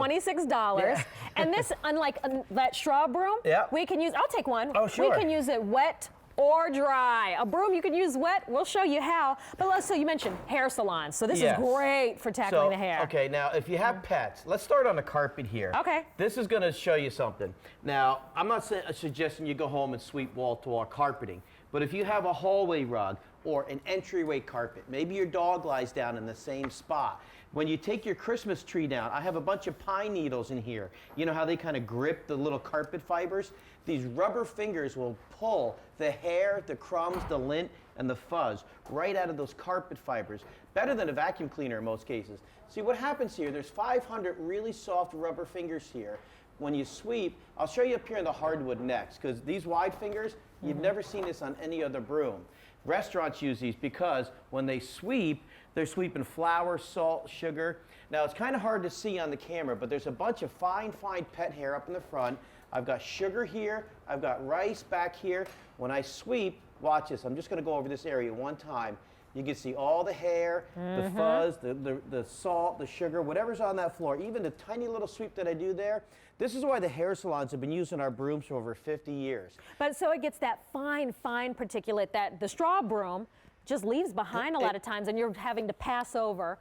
$26. Yeah. And this, unlike that straw broom, we can use, I'll take one. Oh, sure. We can use it wet or dry. A broom you can use wet. We'll show you how. But so you mentioned hair salons. So this is great for tackling the hair. Okay, now if you have pets, let's start on the carpet here. Okay. This is going to show you something. Now, I'm not suggesting you go home and sweep wall-to-wall carpeting, but if you have a hallway rug or an entryway carpet, maybe your dog lies down in the same spot. When you take your Christmas tree down, I have a bunch of pine needles in here. You know how they kind of grip the little carpet fibers? These rubber fingers will pull the hair, the crumbs, the lint, and the fuzz right out of those carpet fibers. Better than a vacuum cleaner in most cases. See what happens here, there's 500 really soft rubber fingers here. When you sweep, I'll show you up here in the hardwood next, because these wide fingers, you've never seen this on any other broom. Restaurants use these because when they sweep, they're sweeping flour, salt, sugar. Now it's kind of hard to see on the camera, but there's a bunch of fine pet hair up in the front. I've got sugar here, I've got rice back here. When I sweep, watch this, I'm just gonna go over this area one time. You can see all the hair, the fuzz, the salt, the sugar, whatever's on that floor, even the tiny little sweep that I do there. This is why the hair salons have been using our brooms for over 50 years. But so it gets that fine particulate that the straw broom just leaves behind a lot of times, and you're having to pass over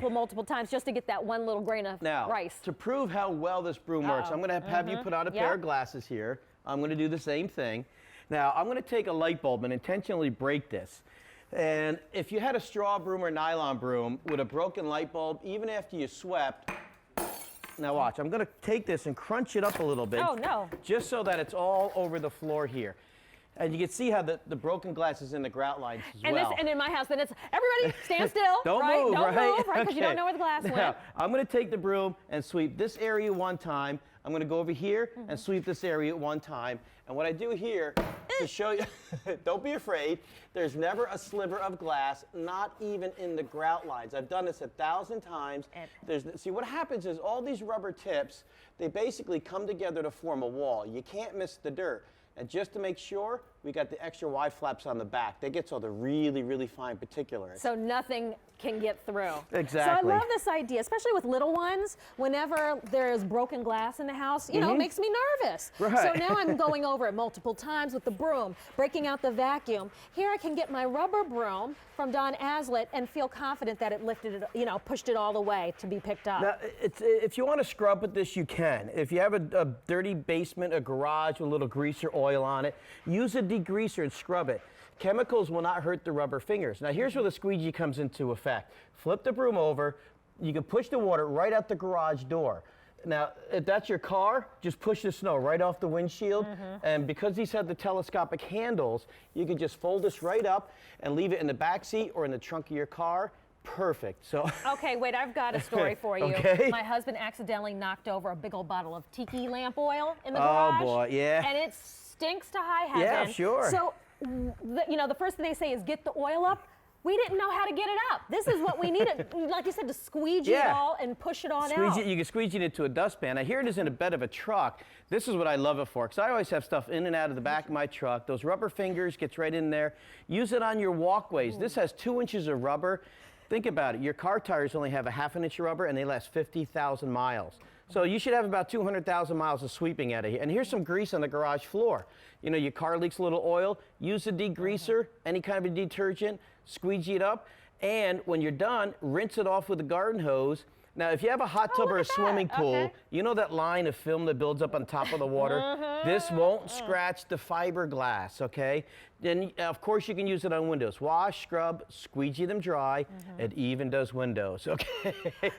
multiple times just to get that one little grain of rice. To prove how well this broom works, I'm going to have you put on a pair of glasses here. I'm going to do the same thing. Now, I'm going to take a light bulb and intentionally break this. And if you had a straw broom or nylon broom with a broken light bulb, even after you swept, now watch, I'm going to take this and crunch it up a little bit. Oh, no. Just so that it's all over the floor here. And you can see how the broken glass is in the grout lines as well. And in my house, then it's, everybody stand still. Don't move, Don't move, right? Because Okay. you don't know where the glass now, went. I'm going to take the broom and sweep this area one time. I'm going to go over here and sweep this area one time. And what I do here to show you, don't be afraid, there's never a sliver of glass, not even in the grout lines. I've done this 1,000 times. See, what happens is all these rubber tips, they basically come together to form a wall. You can't miss the dirt. And just to make sure, we got the extra wide flaps on the back. That gets all the really fine particulars. So nothing can get through. Exactly. So I love this idea, especially with little ones. Whenever there's broken glass in the house, you know, it makes me nervous. Right. So now I'm going over it multiple times with the broom, breaking out the vacuum. Here I can get my rubber broom from Don Aslett and feel confident that it lifted it, you know, pushed it all the way to be picked up. Now, if you want to scrub with this, you can. If you have a dirty basement, a garage with a little grease or oil on it, use a degreaser and scrub it. Chemicals will not hurt the rubber fingers. Now here's where the squeegee comes into effect. Flip the broom over, you can push the water right out the garage door. Now, if that's your car, just push the snow right off the windshield. And because these have the telescopic handles, you can just fold this right up and leave it in the back seat or in the trunk of your car. Perfect. So. Okay, wait, I've got a story for you. Okay. My husband accidentally knocked over a big old bottle of tiki lamp oil in the garage. Oh boy, yeah. And it stinks to high heaven. Yeah, sure. So, you know, the first thing they say is get the oil up. We didn't know how to get it up. This is what we needed, like you said, to squeegee it all and push it on out. You can squeegee it into a dustpan. Now here it is in a bed of a truck. This is what I love it for, because I always have stuff in and out of the back of my truck. Those rubber fingers gets right in there. Use it on your walkways. This has 2 inches of rubber. Think about it. Your car tires only have a ½ inch of rubber, and they last 50,000 miles. So you should have about 200,000 miles of sweeping out of here. And here's some grease on the garage floor. You know, your car leaks a little oil, use a degreaser, any kind of a detergent, squeegee it up, and when you're done, rinse it off with a garden hose. Now, if you have a hot tub or a swimming pool, you know that line of film that builds up on top of the water? This won't scratch the fiberglass, okay? Then, of course, you can use it on windows. Wash, scrub, squeegee them dry. It even does windows, okay?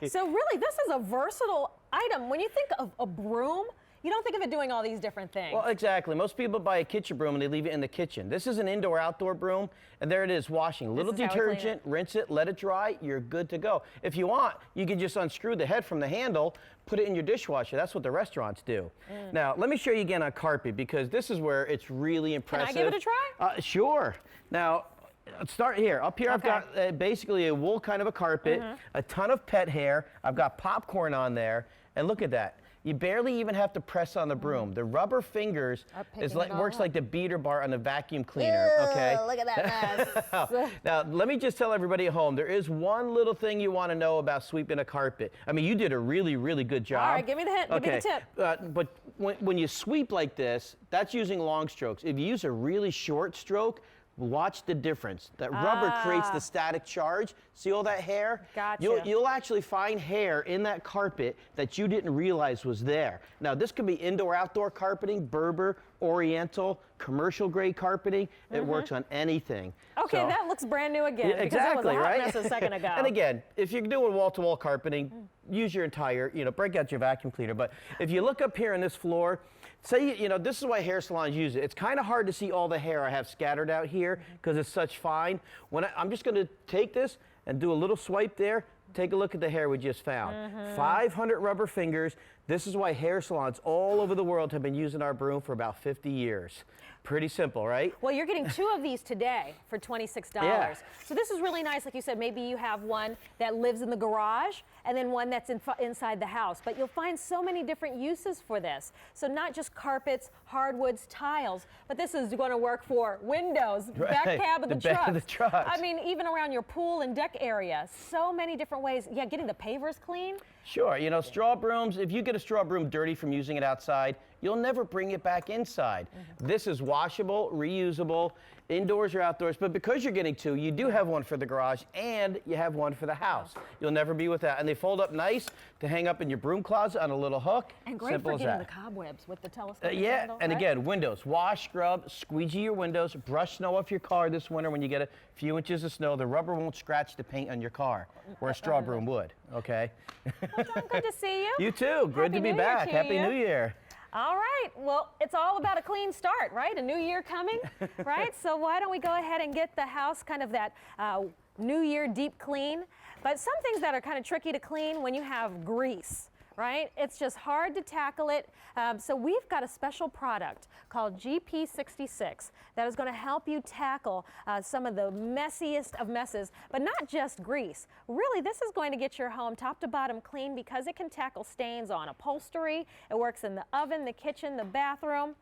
So really, this is a versatile item. When you think of a broom, you don't think of it doing all these different things. Well, exactly. Most people buy a kitchen broom and they leave it in the kitchen. This is an indoor-outdoor broom, and there it is, washing. Little detergent, rinse it, let it dry, you're good to go. If you want, you can just unscrew the head from the handle, put it in your dishwasher. That's what the restaurants do. Now, let me show you again on carpet, because this is where it's really impressive. Can I give it a try? Sure. Now, let's start here. Up here, I've got basically a wool kind of a carpet, a ton of pet hair. I've got popcorn on there, and look at that. You barely even have to press on the broom. The rubber fingers works like the beater bar on a vacuum cleaner. Ew, okay. Look at that mess. Now, let me just tell everybody at home, there is one little thing you want to know about sweeping a carpet. I mean, you did a really, really good job. All right, give me the hint. Okay. Give me the tip. But when you sweep like this, that's using long strokes. If you use a really short stroke, watch the difference. That rubber creates the static charge. See all that hair? Gotcha. You'll actually find hair in that carpet that you didn't realize was there. Now, this could be indoor-outdoor carpeting, Berber, Oriental, commercial grade carpeting. It works on anything. Okay, So- that looks brand new again. Yeah, because that was exactly, a hot right? mess a second ago. And again, if you're doing wall-to-wall carpeting, use your entire, break out your vacuum cleaner. But if you look up here on this floor, say, this is why hair salons use it. It's kind of hard to see all the hair I have scattered out here because it's such fine. I'm just going to take this and do a little swipe there. Take a look at the hair we just found. 500 rubber fingers. This is why hair salons all over the world have been using our broom for about 50 years. Pretty simple, right? Well, you're getting 2 of these today for $26. Yeah. So this is really nice. Like you said, maybe you have one that lives in the garage and then one that's inside the house. But you'll find so many different uses for this. So not just carpets, hardwoods, tiles, but this is going to work for windows, back cab of the truck. Back of the trucks. I mean, even around your pool and deck area. So many different ways. Yeah, getting the pavers clean. Sure, straw brooms, if you get a straw broom dirty from using it outside, you'll never bring it back inside. This is washable, reusable, indoors or outdoors, but because you're getting 2, you do have one for the garage and you have one for the house. You'll never be without. And they fold up nice to hang up in your broom closet on a little hook. And great Simple for as getting that. the cobwebs with the telescopic Yeah, handle, and right? again, windows, wash, scrub, squeegee your windows, brush snow off your car this winter when you get a few inches of snow. The rubber won't scratch the paint on your car, where a straw broom would, okay? Well, John, good to see you. You too, good to be back. Happy New Year. All right, well, it's all about a clean start, right? A new year coming, right? So why don't we go ahead and get the house kind of that New Year deep clean. But some things that are kind of tricky to clean when you have grease, right? It's just hard to tackle it. So we've got a special product called GP66 that is going to help you tackle some of the messiest of messes, but not just grease. Really, this is going to get your home top to bottom clean because it can tackle stains on upholstery. It works in the oven, the kitchen, the bathroom.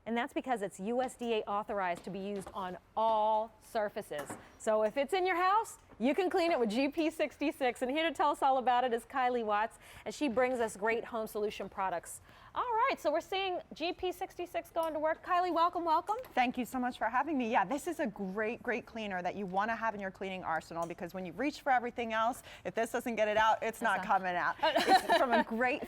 And that's because it's USDA authorized to be used on all surfaces. So if it's in your house, you can clean it with GP66. And here to tell us all about it is Kylie Watts, and she brings us great home solution products. All right, so we're seeing GP66 going to work. Kylie, welcome, welcome. Thank you so much for having me. Yeah, this is a great, great cleaner that you want to have in your cleaning arsenal because when you reach for everything else, if this doesn't get it out, it's not coming out. It's from a great